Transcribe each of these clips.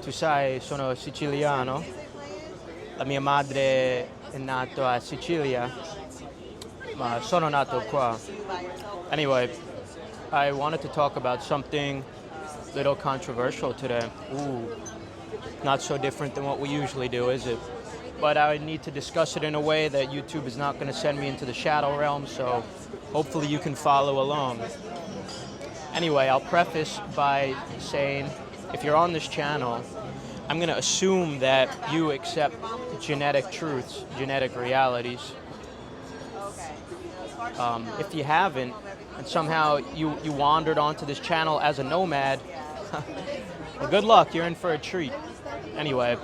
tu sai, sono siciliano. La mia madre è nata a Sicilia, ma sono nato qua. Anyway, I wanted to talk about something a little controversial today. Ooh, not so different than what we usually do, is it? But I need to discuss it in a way that YouTube is not going to send me into the shadow realm, so hopefully you can follow along. Anyway, I'll preface by saying, if you're on this channel, I'm going to assume that you accept genetic truths, genetic realities. If you haven't, and somehow you wandered onto this channel as a nomad, well, good luck, you're in for a treat. Anyway,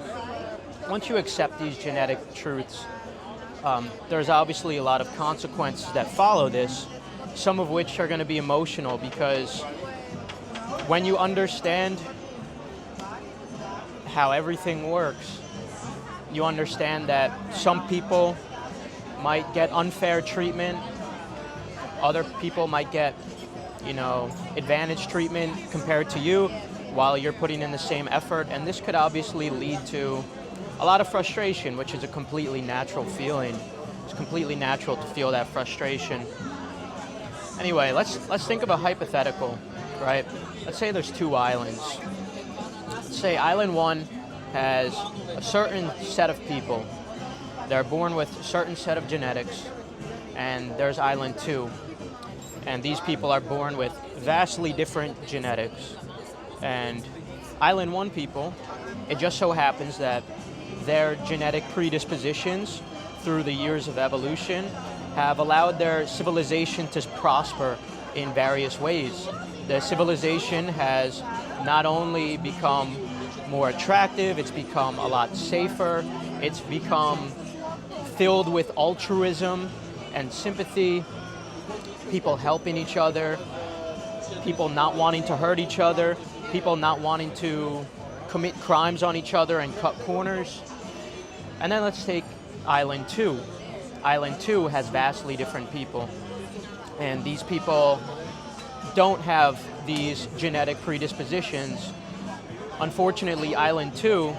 once you accept these genetic truths, there's obviously a lot of consequences that follow this, some of which are going to be emotional, because when you understand how everything works, you understand that some people might get unfair treatment, other people might get, advantage treatment compared to you while you're putting in the same effort, and this could obviously lead to a lot of frustration, which is a completely natural feeling. It's completely natural to feel that frustration. Anyway, let's think of a hypothetical, right? Let's say there's two islands. Let's say island one has a certain set of people. They're born with a certain set of genetics, and there's island two. And these people are born with vastly different genetics. And island one people, it just so happens that their genetic predispositions through the years of evolution have allowed their civilization to prosper in various ways. The civilization has not only become more attractive, it's become a lot safer, it's become filled with altruism and sympathy, people helping each other, people not wanting to hurt each other, people not wanting to commit crimes on each other and cut corners. And then let's take island two. Island two has vastly different people, and these people don't have these genetic predispositions. Unfortunately, island two,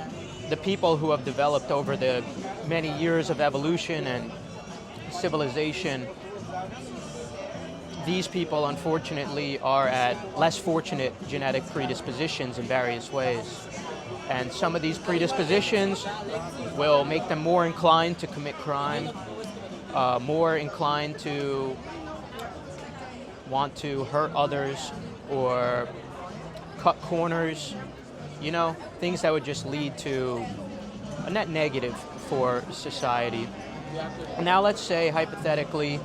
the people who have developed over the many years of evolution and civilization, these people unfortunately are at less fortunate genetic predispositions in various ways. And some of these predispositions will make them more inclined to commit crime, more inclined to want to hurt others or cut corners, things that would just lead to a net negative for society. Now let's say, hypothetically,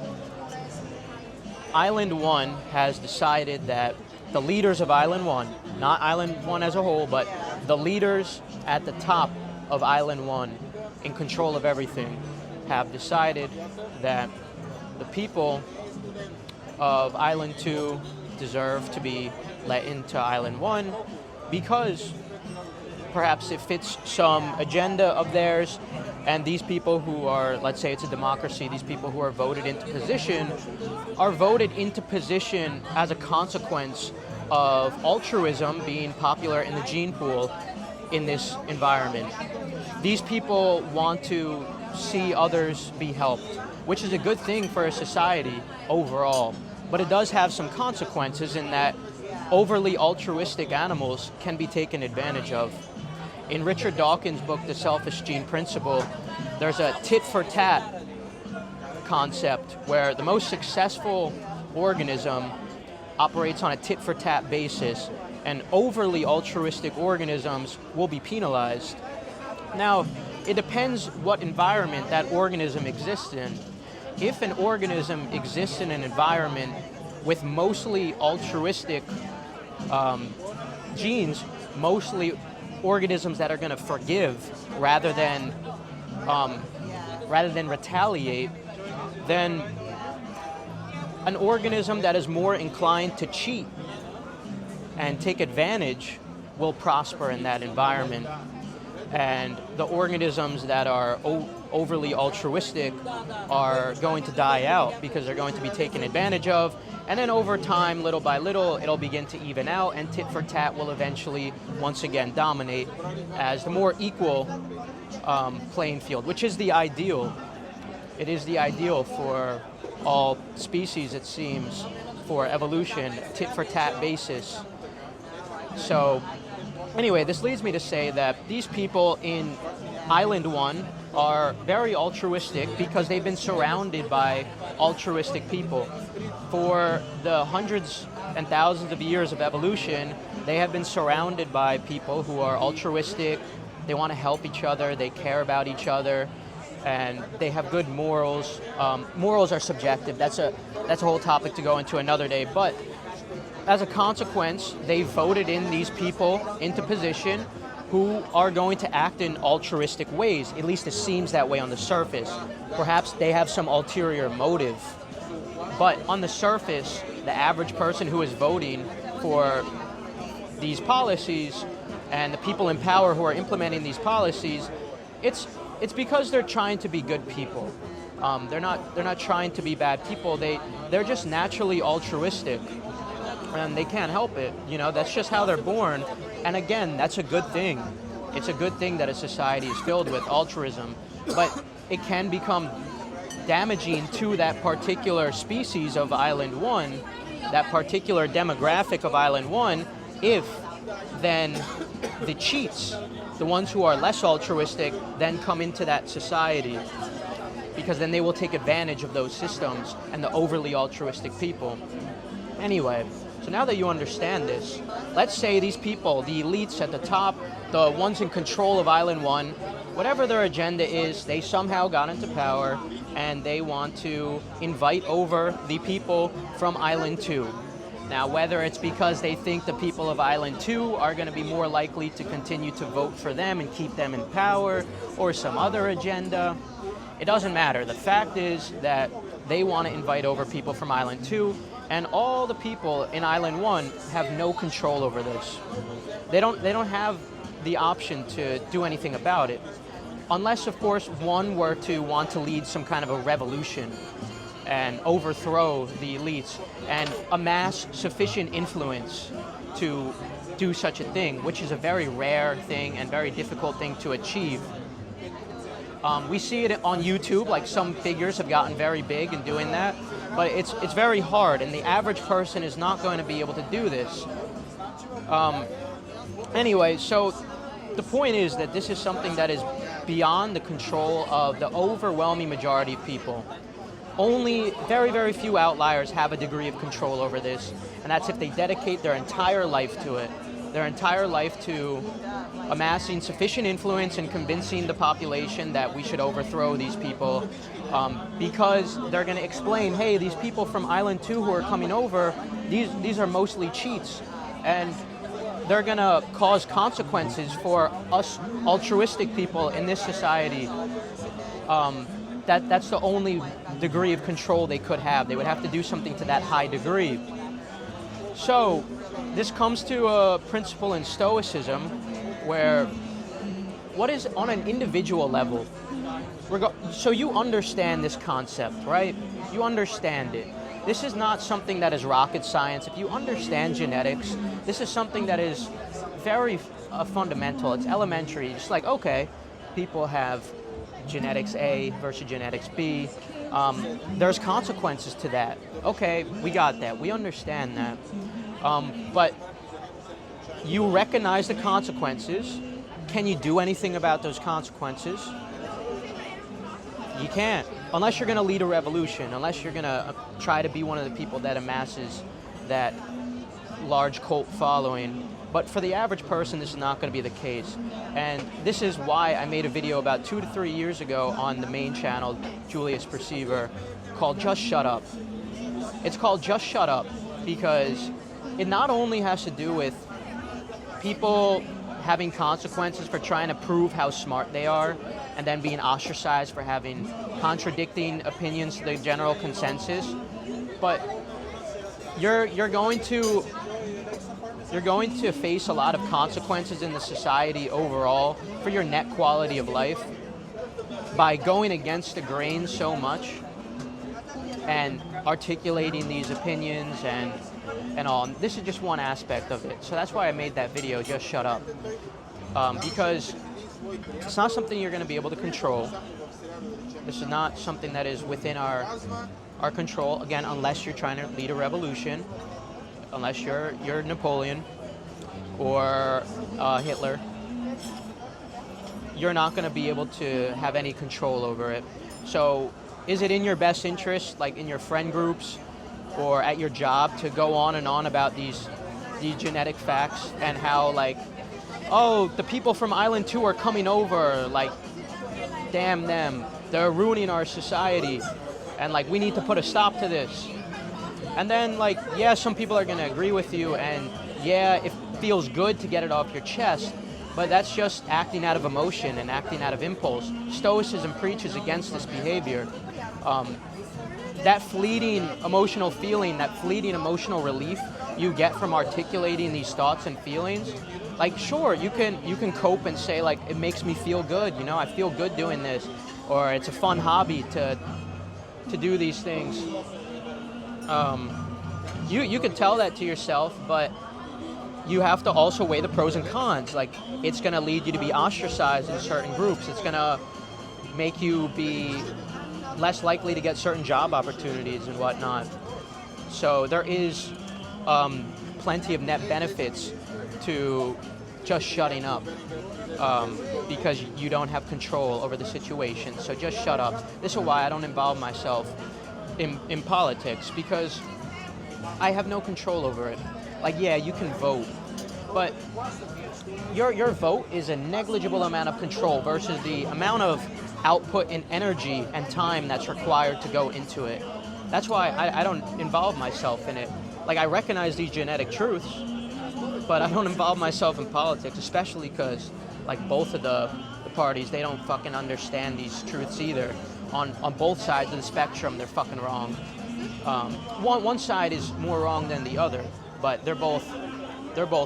Island 1 has decided that the leaders of Island 1, not Island 1 as a whole, but the leaders at the top of Island 1 in control of everything have decided that the people of Island 2 deserve to be let into Island 1 because perhaps it fits some agenda of theirs, and these people who are, let's say it's a democracy, these people who are voted into position are voted into position as a consequence of altruism being popular in the gene pool in this environment. These people want to see others be helped, which is a good thing for a society overall, but it does have some consequences in that overly altruistic animals can be taken advantage of. In Richard Dawkins' book, The Selfish Gene Principle, there's a tit-for-tat concept where the most successful organism operates on a tit-for-tat basis, and overly altruistic organisms will be penalized. Now, it depends what environment that organism exists in. If an organism exists in an environment with mostly altruistic genes, mostly organisms that are going to forgive rather than retaliate, then an organism that is more inclined to cheat and take advantage will prosper in that environment. and the organisms that are overly altruistic are going to die out because they're going to be taken advantage of. And then over time, little by little, it'll begin to even out, and tit-for-tat will eventually once again dominate as the more equal playing field, which is the ideal. It is the ideal for all species, it seems, for evolution, tit-for-tat basis. So anyway, this leads me to say that these people in Island 1 are very altruistic because they've been surrounded by altruistic people. For the hundreds and thousands of years of evolution, they have been surrounded by people who are altruistic. They want to help each other, they care about each other, and they have good morals. Morals are subjective. That's a whole topic to go into another day. But as a consequence, they voted in these people into position who are going to act in altruistic ways. At least it seems that way on the surface. Perhaps they have some ulterior motive. But on the surface, the average person who is voting for these policies and the people in power who are implementing these policies, it's because they're trying to be good people. They're not trying to be bad people. They're just naturally altruistic, and they can't help it. You know, that's just how they're born. And again, that's a good thing. It's a good thing that a society is filled with altruism, but it can become damaging to that particular species of Island 1, that particular demographic of Island 1, if then the cheats, the ones who are less altruistic, then come into that society, because then they will take advantage of those systems and the overly altruistic people. Anyway, so now that you understand this, let's say these people, the elites at the top, the ones in control of Island 1, whatever their agenda is, they somehow got into power and they want to invite over the people from Island 2. Now, whether it's because they think the people of Island 2 are going to be more likely to continue to vote for them and keep them in power, or some other agenda, it doesn't matter. The fact is that they want to invite over people from Island 2, and all the people in Island 1 have no control over this. They don't have the option to do anything about it, unless, of course, one were to want to lead some kind of a revolution and overthrow the elites and amass sufficient influence to do such a thing, which is a very rare thing and very difficult thing to achieve. We see it on YouTube, like some figures have gotten very big in doing that, but it's very hard, and the average person is not going to be able to do this. Anyway, so the point is that this is something that is beyond the control of the overwhelming majority of people. Only very, very few outliers have a degree of control over this, and that's if they dedicate their entire life to it. Their entire life to amassing sufficient influence and convincing the population that we should overthrow these people, because they're going to explain, hey, these people from Island 2 who are coming over, these are mostly cheats, and they're going to cause consequences for us altruistic people in this society. That's the only degree of control they could have. They would have to do something to that high degree. So this comes to a principle in Stoicism where what is on an individual level, so you understand this concept, right? You understand it. This is not something that is rocket science. If you understand genetics, this is something that is very fundamental. It's elementary. Just like, okay, people have genetics A versus genetics B. There's consequences to that. Okay, we got that. We understand that. But you recognize the consequences. Can you do anything about those consequences? You can't. Unless you're going to lead a revolution, unless you're going to try to be one of the people that amasses that large cult following. But for the average person, this is not going to be the case. And this is why I made a video about 2 to 3 years ago on the main channel, Julius Perceiver, called Just Shut Up. It's called Just Shut Up because it not only has to do with people having consequences for trying to prove how smart they are and then being ostracized for having contradicting opinions to the general consensus, but you're going to you're going to face a lot of consequences in the society overall for your net quality of life by going against the grain so much and articulating these opinions and all. This is just one aspect of it. So that's why I made that video, Just Shut Up. Because it's not something you're going to be able to control. This is not something that is within our control, again, unless you're trying to lead a revolution, unless you're Napoleon or Hitler. You're not going to be able to have any control over it. So is it in your best interest, like in your friend groups or at your job, to go on and on about these genetic facts and how, like, oh, the people from Island 2 are coming over, like, damn them, they're ruining our society, and like, we need to put a stop to this. And then, like, yeah, some people are going to agree with you, and yeah, it feels good to get it off your chest, but that's just acting out of emotion and acting out of impulse. Stoicism preaches against this behavior. That fleeting emotional feeling, that fleeting emotional relief you get from articulating these thoughts and feelings, like, sure, you can cope and say, like, it makes me feel good, you know, I feel good doing this, or it's a fun hobby to do these things. You can tell that to yourself, but you have to also weigh the pros and cons. Like, it's going to lead you to be ostracized in certain groups. It's going to make you be less likely to get certain job opportunities and whatnot. So there is plenty of net benefits to just shutting up, because you don't have control over the situation. So just shut up. This is why I don't involve myself in politics, because I have no control over it. Like, yeah, you can vote, but your vote is a negligible amount of control versus the amount of output and energy and time that's required to go into it. That's why I don't involve myself in it. Like, I recognize these genetic truths, but I don't involve myself in politics, especially because, like, both of the parties, they don't fucking understand these truths either. On both sides of the spectrum, they're fucking wrong. One side is more wrong than the other, but they're both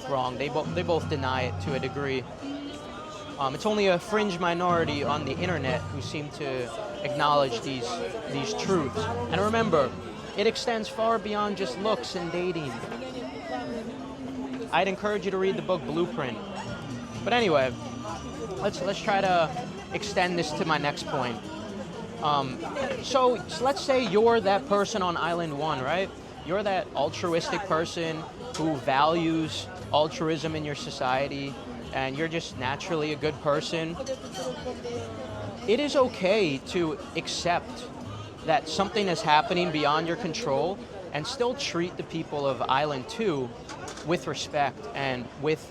wrong. They both deny it to a degree. It's only a fringe minority on the internet who seem to acknowledge these truths. And remember, it extends far beyond just looks and dating. I'd encourage you to read the book Blueprint. But anyway, let's try to extend this to my next point. So let's say you're that person on Island 1, right? You're that altruistic person who values altruism in your society, and you're just naturally a good person. It is okay to accept that something is happening beyond your control and still treat the people of Island 2 with respect and with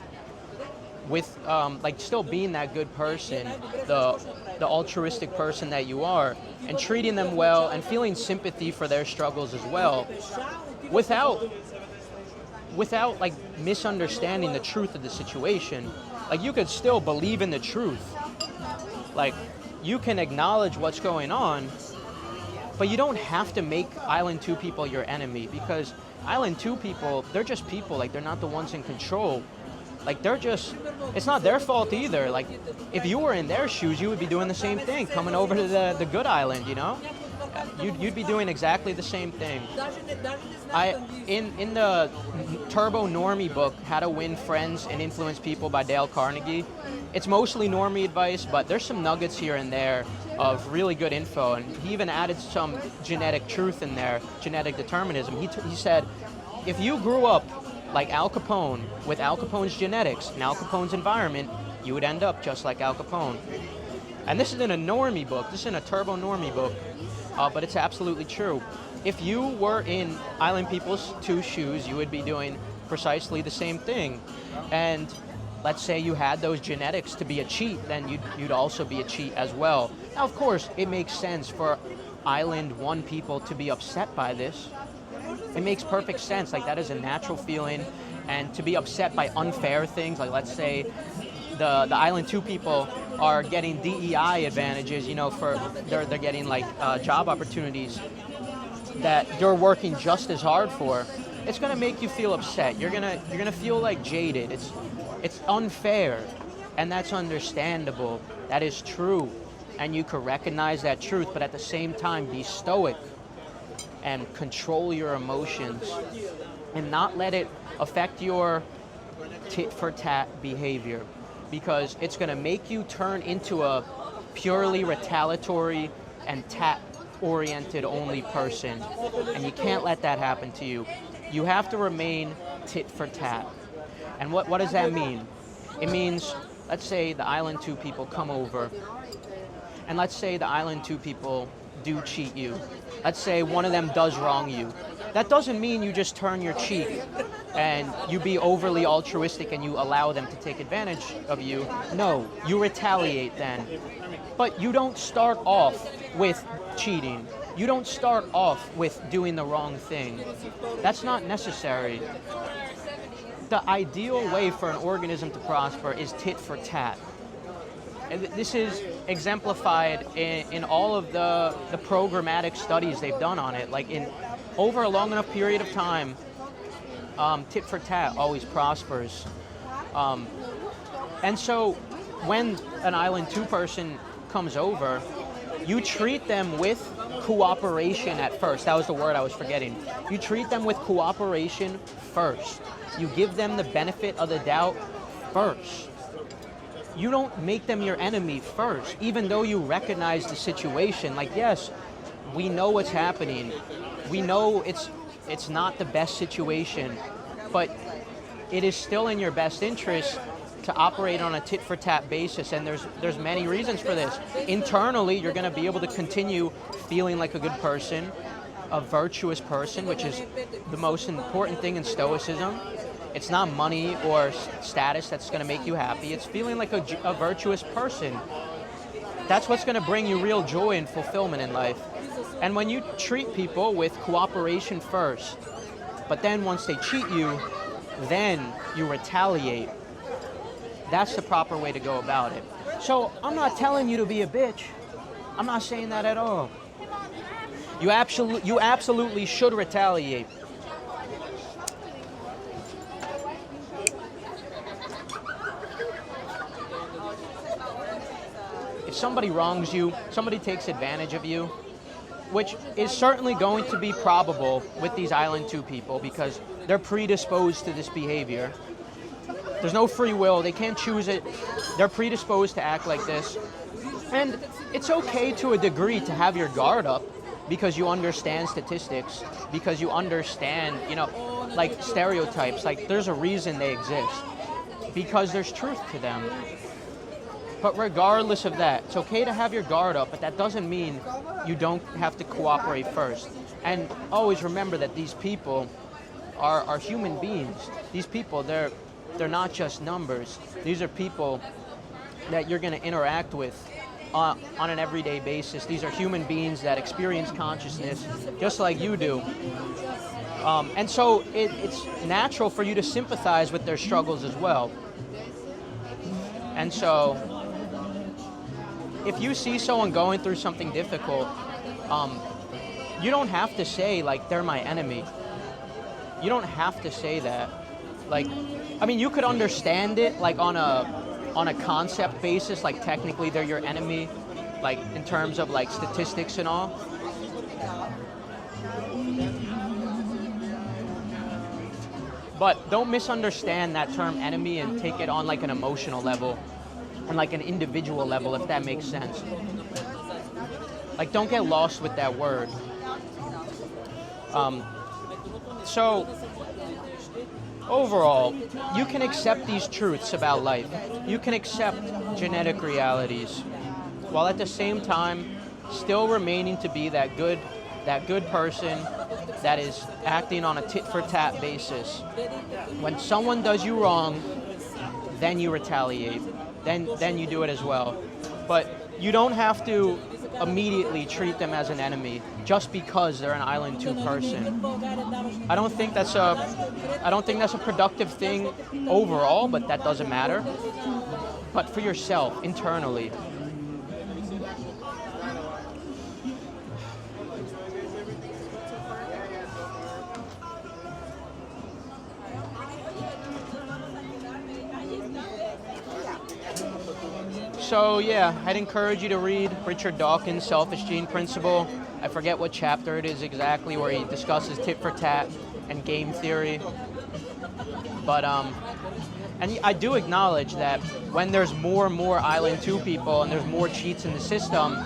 like, still being that good person, the altruistic person that you are, and treating them well and feeling sympathy for their struggles as well, without like misunderstanding the truth of the situation. Like, you could still believe in the truth. Like, you can acknowledge what's going on, but you don't have to make Island 2 people your enemy, because Island 2 people, they're just people. Like, they're not the ones in control. Like, it's not their fault either. Like, if you were in their shoes, you would be doing the same thing, coming over to the good island, you know? You'd be doing exactly the same thing. In the Turbo Normie book, How to Win Friends and Influence People by Dale Carnegie, it's mostly normie advice, but there's some nuggets here and there of really good info, and he even added some genetic truth in there, genetic determinism. He said, if you grew up like Al Capone, with Al Capone's genetics and Al Capone's environment, you would end up just like Al Capone. And this is in a normie book, this is in a Turbo Normie book, but it's absolutely true. If you were in Island People's 2 shoes, you would be doing precisely the same thing. And let's say you had those genetics to be a cheat, then you'd also be a cheat as well. Now, of course, it makes sense for Island 1 people to be upset by this. It makes perfect sense. Like, that is a natural feeling, and to be upset by unfair things, like, let's say the Island 2 people are getting DEI advantages, you know, they're getting like job opportunities that you're working just as hard for. it's gonna make you feel upset. You're gonna feel like jaded. It's unfair, and that's understandable. That is true, and you can recognize that truth, but at the same time be stoic and control your emotions and not let it affect your tit-for-tat behavior, because it's going to make you turn into a purely retaliatory and tat-oriented only person, and you can't let that happen to you. You have to remain tit-for-tat. And what does that mean? It means, let's say the Island 2 people come over, and let's say the Island 2 people do cheat you. Let's say one of them does wrong you. That doesn't mean you just turn your cheek and you be overly altruistic and you allow them to take advantage of you. No, you retaliate then. But you don't start off with cheating. You don't start off with doing the wrong thing. That's not necessary. The ideal way for an organism to prosper is tit for tat. And this is exemplified in all of the programmatic studies they've done on it. Like over a long enough period of time, tit for tat always prospers. And so when an Island 2 person comes over, you treat them with cooperation at first. That was the word I was forgetting. You treat them with cooperation first. You give them the benefit of the doubt first. You don't make them your enemy first, even though you recognize the situation. Like, yes, we know what's happening. We know it's not the best situation, but it is still in your best interest to operate on a tit-for-tat basis, and there's many reasons for this. Internally, you're going to be able to continue feeling like a good person, a virtuous person, which is the most important thing in Stoicism. It's not money or status that's going to make you happy. It's feeling like a virtuous person. That's what's going to bring you real joy and fulfillment in life. And when you treat people with cooperation first, but then once they cheat you, then you retaliate. That's the proper way to go about it. So I'm not telling you to be a bitch. I'm not saying that at all. You absolutely should retaliate. If somebody wrongs you, somebody takes advantage of you, which is certainly going to be probable with these Island 2 people because they're predisposed to this behavior. There's no free will. They can't choose it. They're predisposed to act like this. And it's okay to a degree to have your guard up because you understand statistics, because you understand, like stereotypes. Like there's a reason they exist because there's truth to them. But regardless of that, it's okay to have your guard up, but that doesn't mean you don't have to cooperate first. And always remember that these people are human beings. These people, they're not just numbers. These are people that you're going to interact with on an everyday basis. These are human beings that experience consciousness just like you do. And so it's natural for you to sympathize with their struggles as well. And so if you see someone going through something difficult, you don't have to say, like, they're my enemy. You don't have to say that. Like, I mean, you could understand it, like, on a concept basis, like, technically they're your enemy, like, in terms of, like, statistics and all. But don't misunderstand that term enemy and take it on, like, an emotional level. And like an individual level, if that makes sense. Like, don't get lost with that word. So, overall, you can accept these truths about life. You can accept genetic realities, while at the same time still remaining to be that good person that is acting on a tit-for-tat basis. When someone does you wrong, then you retaliate. Then you do it as well. But you don't have to immediately treat them as an enemy just because they're an Island 2 person. I don't think that's a productive thing overall, but that doesn't matter. But for yourself, internally. So yeah, I'd encourage you to read Richard Dawkins' Selfish Gene Principle. I forget what chapter it is exactly where he discusses tit-for-tat and game theory. But and I do acknowledge that when there's more and more Island 2 people and there's more cheats in the system,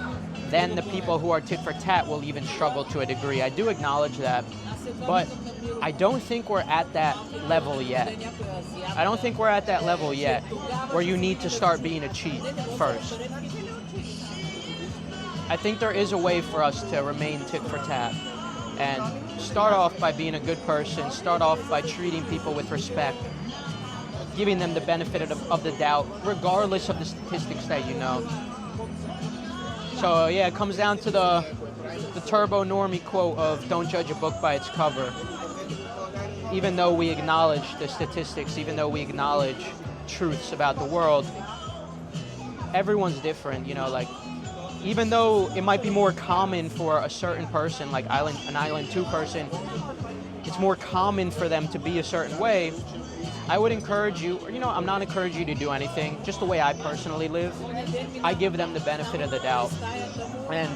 then the people who are tit-for-tat will even struggle to a degree. I do acknowledge that. But I don't think we're at that level yet. I don't think we're at that level yet where you need to start being a cheat first. I think there is a way for us to remain tit-for-tat and start off by being a good person, start off by treating people with respect, giving them the benefit of the doubt, regardless of the statistics that you know. So yeah, it comes down to the turbo normie quote of don't judge a book by its cover. Even though we acknowledge the statistics, even though we acknowledge truths about the world, everyone's different, you know, like, even though it might be more common for a certain person, like an Island 2 person, it's more common for them to be a certain way. I would encourage you, or, you know, I'm not encouraging you to do anything, just the way I personally live. I give them the benefit of the doubt. And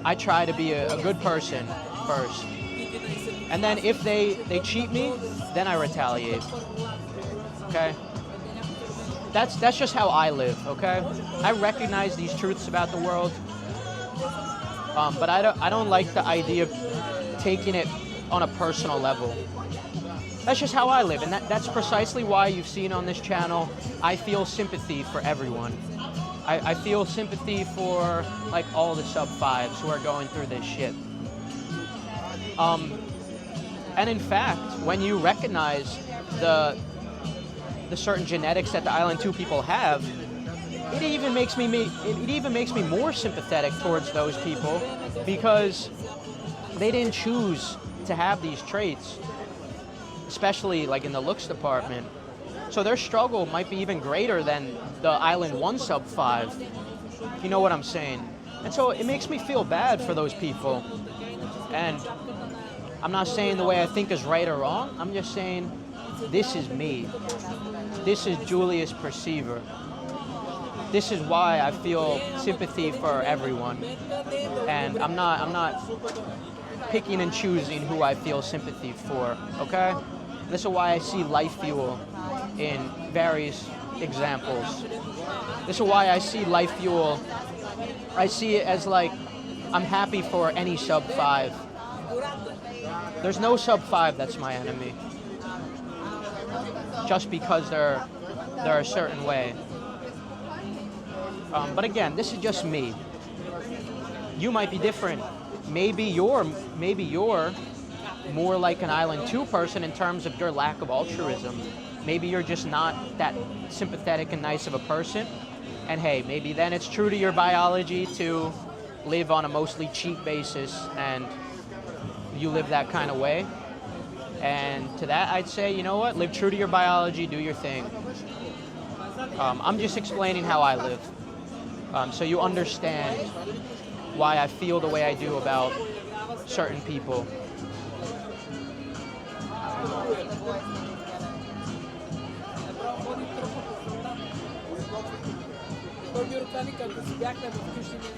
I try to be a good person first. And then if they cheat me, then I retaliate. Okay? That's just how I live, okay? I recognize these truths about the world, but I don't like the idea of taking it on a personal level. That's just how I live, and that's precisely why you've seen on this channel, I feel sympathy for everyone. I feel sympathy for, like, all the sub-5s who are going through this shit. And in fact, when you recognize the certain genetics that the Island 2 people have, it even makes me more sympathetic towards those people, because they didn't choose to have these traits, especially like in the looks department. So their struggle might be even greater than the Island 1 sub-5. You know what I'm saying? And so it makes me feel bad for those people. And I'm not saying the way I think is right or wrong. I'm just saying this is me. This is Julius Perceiver. This is why I feel sympathy for everyone. And I'm not picking and choosing who I feel sympathy for, okay? This is why I see life fuel in various examples. This is why I see life fuel. I see it as like, I'm happy for any sub-5. There's no sub-5 that's my enemy. Just because they're a certain way. But again, this is just me. You might be different. Maybe you're more like an Island 2 person in terms of your lack of altruism. Maybe you're just not that sympathetic and nice of a person. And hey, maybe then it's true to your biology to live on a mostly cheat basis, and you live that kind of way. And to that, I'd say, you know what? Live true to your biology, do your thing. I'm just explaining how I live. So you understand why I feel the way I do about certain people.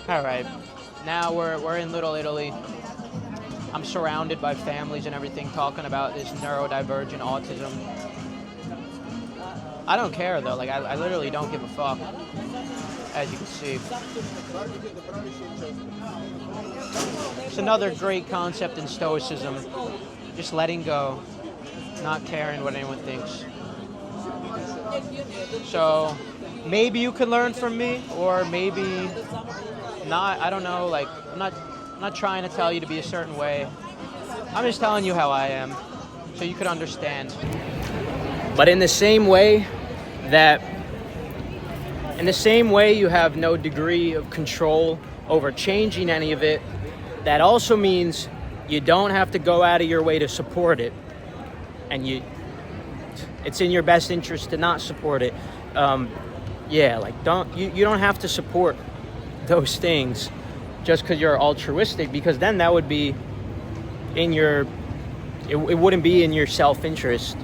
All right, now we're in Little Italy. I'm surrounded by families and everything talking about this neurodivergent autism. I don't care though, like I literally don't give a fuck, as you can see. It's another great concept in Stoicism, just letting go, not caring what anyone thinks. So maybe you can learn from me, or maybe not, I don't know, like I'm not trying to tell you to be a certain way. I'm just telling you how I am, so you could understand. But in the same way you have no degree of control over changing any of it, that also means you don't have to go out of your way to support it. And it's in your best interest to not support it. You don't have to support those things just because you're altruistic, because then that would be it wouldn't be in your self-interest.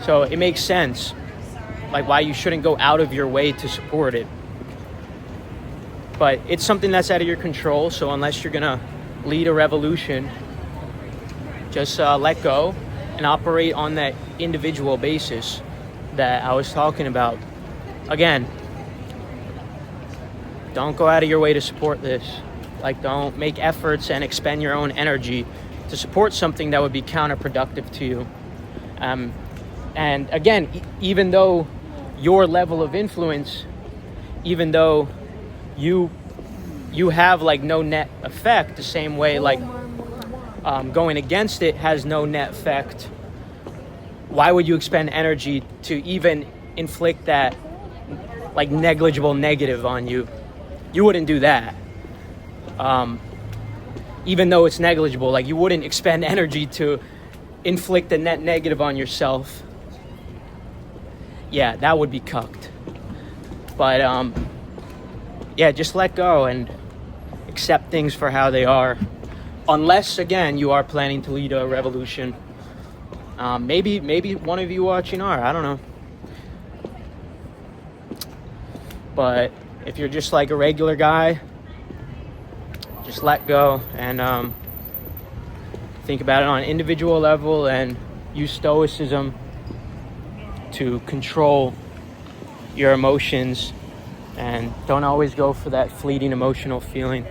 So it makes sense, like, why you shouldn't go out of your way to support it. But it's something that's out of your control. So unless you're gonna lead a revolution, just let go and operate on that individual basis that I was talking about. Again, don't go out of your way to support this. Like, don't make efforts and expend your own energy to support something that would be counterproductive to you. And again, even though your level of influence, even though you have like no net effect, the same way like going against it has no net effect, why would you expend energy to even inflict that like negligible negative on you? You wouldn't do that. Even though it's negligible, like you wouldn't expend energy to inflict a net negative on yourself. Yeah, that would be cucked. But yeah, just let go and accept things for how they are. Unless, again, you are planning to lead a revolution. Maybe one of you watching are, I don't know. But if you're just like a regular guy, just let go and think about it on an individual level and use stoicism to control your emotions, and don't always go for that fleeting emotional feeling.